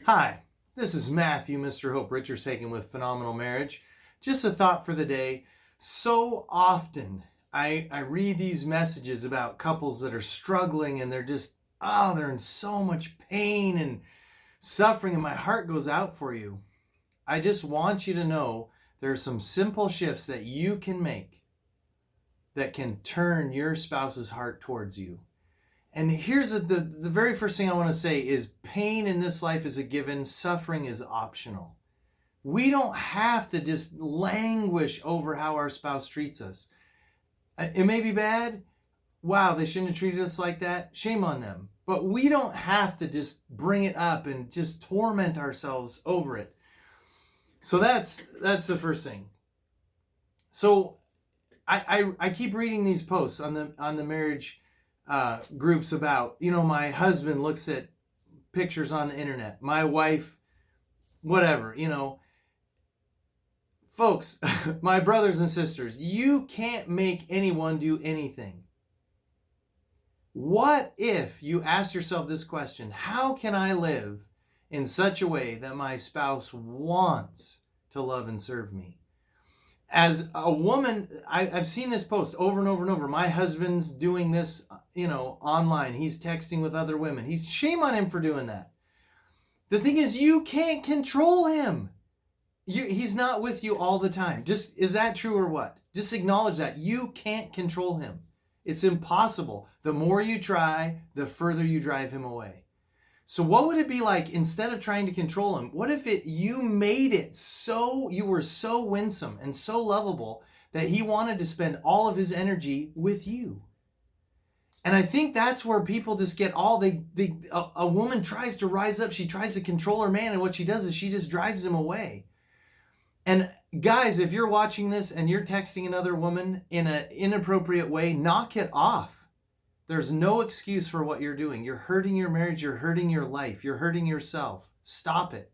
Hi, this is Matthew, Mr. Hope Richardson with Phenomenal Marriage. Just a thought for the day. So often I read these messages about couples that are struggling and they're in so much pain and suffering, and my heart goes out for you. I just want you to know there are some simple shifts that you can make that can turn your spouse's heart towards you. And here's the very first thing I want to say is pain in this life is a given. Suffering is optional. We don't have to just languish over how our spouse treats us. It may be bad. Wow, they shouldn't have treated us like that. Shame on them. But we don't have to just bring it up and just torment ourselves over it. So that's the first thing. So I keep reading these posts on the marriage groups about, my husband looks at pictures on the internet, my wife, whatever, folks, my brothers and sisters, you can't make anyone do anything. What if you ask yourself this question: how can I live in such a way that my spouse wants to love and serve me? As a woman, I've seen this post over and over and over. My husband's doing this, online. He's texting with other women. Shame on him for doing that. The thing is, you can't control him. He's not with you all the time. Is that true or what? Just acknowledge that. You can't control him. It's impossible. The more you try, the further you drive him away. So what would it be like, instead of trying to control him, what if you made it so you were so winsome and so lovable that he wanted to spend all of his energy with you? And I think that's where people just get a woman tries to rise up, she tries to control her man, and what she does is she just drives him away. And guys, if you're watching this and you're texting another woman in an inappropriate way, knock it off. There's no excuse for what you're doing. You're hurting your marriage. You're hurting your life. You're hurting yourself. Stop it.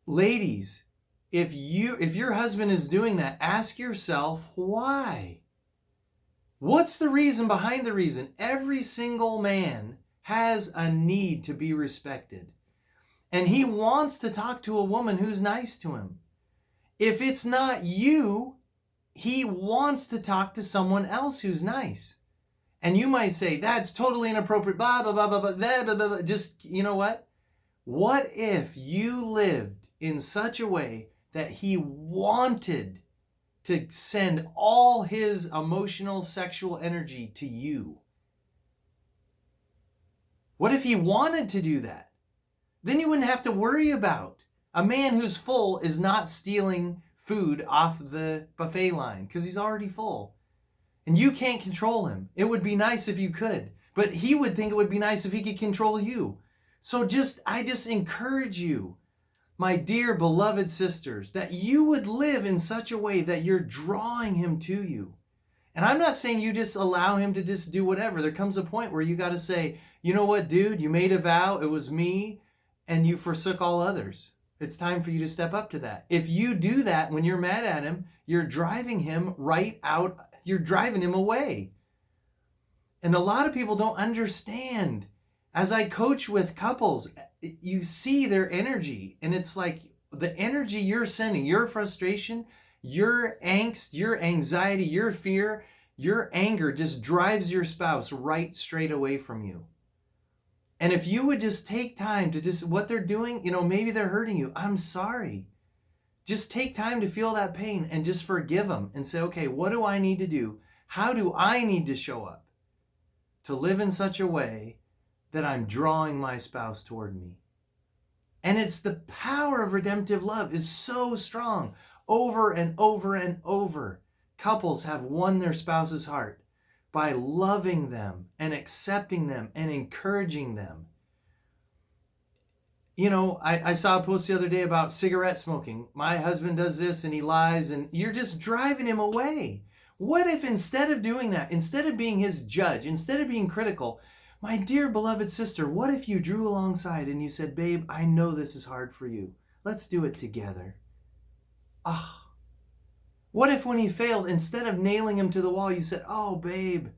Ladies, if your husband is doing that, ask yourself why. What's the reason behind the reason? Every single man has a need to be respected. And he wants to talk to a woman who's nice to him. If it's not you, he wants to talk to someone else who's nice. And you might say, that's totally inappropriate, blah, blah, blah, blah, blah, blah, blah, blah. Just, you know what? What if you lived in such a way that he wanted to send all his emotional, sexual energy to you? What if he wanted to do that? Then you wouldn't have to worry about. A man who's full is not stealing food off the buffet line because he's already full. And you can't control him. It would be nice if you could, but he would think it would be nice if he could control you. So I just encourage you, my dear beloved sisters, that you would live in such a way that you're drawing him to you. And I'm not saying you just allow him to just do whatever. There comes a point where you got to say, you know what, dude, you made a vow. It was me, and you forsook all others. It's time for you to step up to that. If you do that when you're mad at him, you're driving him right out. You're driving him away. And a lot of people don't understand. As I coach with couples, you see their energy, and it's like the energy you're sending, your frustration, your angst, your anxiety, your fear, your anger just drives your spouse right straight away from you. And if you would just take time to what they're doing, maybe they're hurting you. I'm sorry. Just take time to feel that pain and just forgive them and say, okay, what do I need to do? How do I need to show up to live in such a way that I'm drawing my spouse toward me? And it's the power of redemptive love is so strong. Over and over and over, couples have won their spouse's heart by loving them and accepting them and encouraging them. I saw a post the other day about cigarette smoking. My husband does this and he lies, and you're just driving him away. What if instead of doing that, instead of being his judge, instead of being critical, my dear beloved sister, what if you drew alongside and you said, babe, I know this is hard for you. Let's do it together. What if when he failed, instead of nailing him to the wall, you said, oh, babe,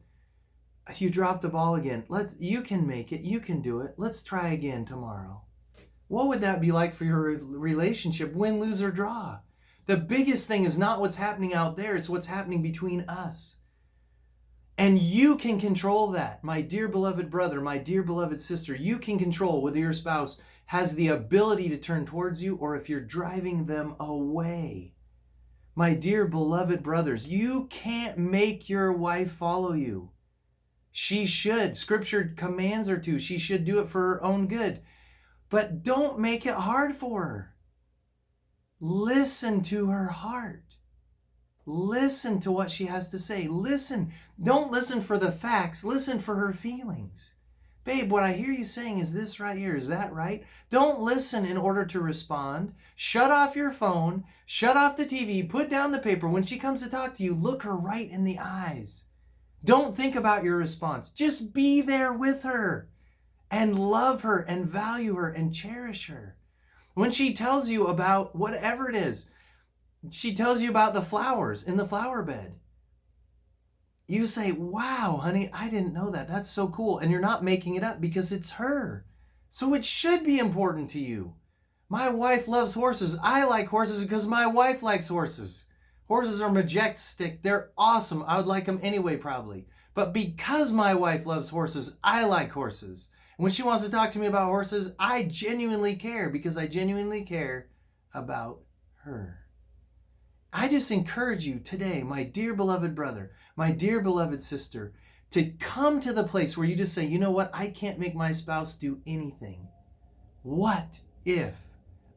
you dropped the ball again. You can make it. You can do it. Let's try again tomorrow. What would that be like for your relationship? Win, lose, or draw? The biggest thing is not what's happening out there, it's what's happening between us. And you can control that. My dear beloved brother, my dear beloved sister, you can control whether your spouse has the ability to turn towards you or if you're driving them away. My dear beloved brothers, you can't make your wife follow you. She should. Scripture commands her to. She should do it for her own good. But don't make it hard for her. Listen to her heart. Listen to what she has to say. Listen. Don't listen for the facts. Listen for her feelings. Babe, what I hear you saying is this right here. Is that right? Don't listen in order to respond. Shut off your phone. Shut off the TV. Put down the paper. When she comes to talk to you, look her right in the eyes. Don't think about your response. Just be there with her and love her and value her and cherish her. When she tells you about whatever it is, she tells you about the flowers in the flower bed. You say, wow, honey, I didn't know that. That's so cool. And you're not making it up because it's her. So it should be important to you. My wife loves horses. I like horses because my wife likes horses. Horses are majestic. They're awesome. I would like them anyway, probably. But because my wife loves horses, I like horses. When she wants to talk to me about horses, I genuinely care because I genuinely care about her. I just encourage you today, my dear beloved brother, my dear beloved sister, to come to the place where you just say, you know what? I can't make my spouse do anything. What if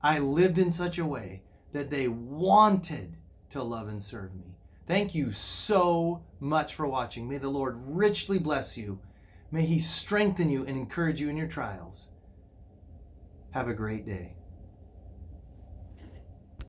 I lived in such a way that they wanted to love and serve me? Thank you so much for watching. May the Lord richly bless you. May He strengthen you and encourage you in your trials. Have a great day.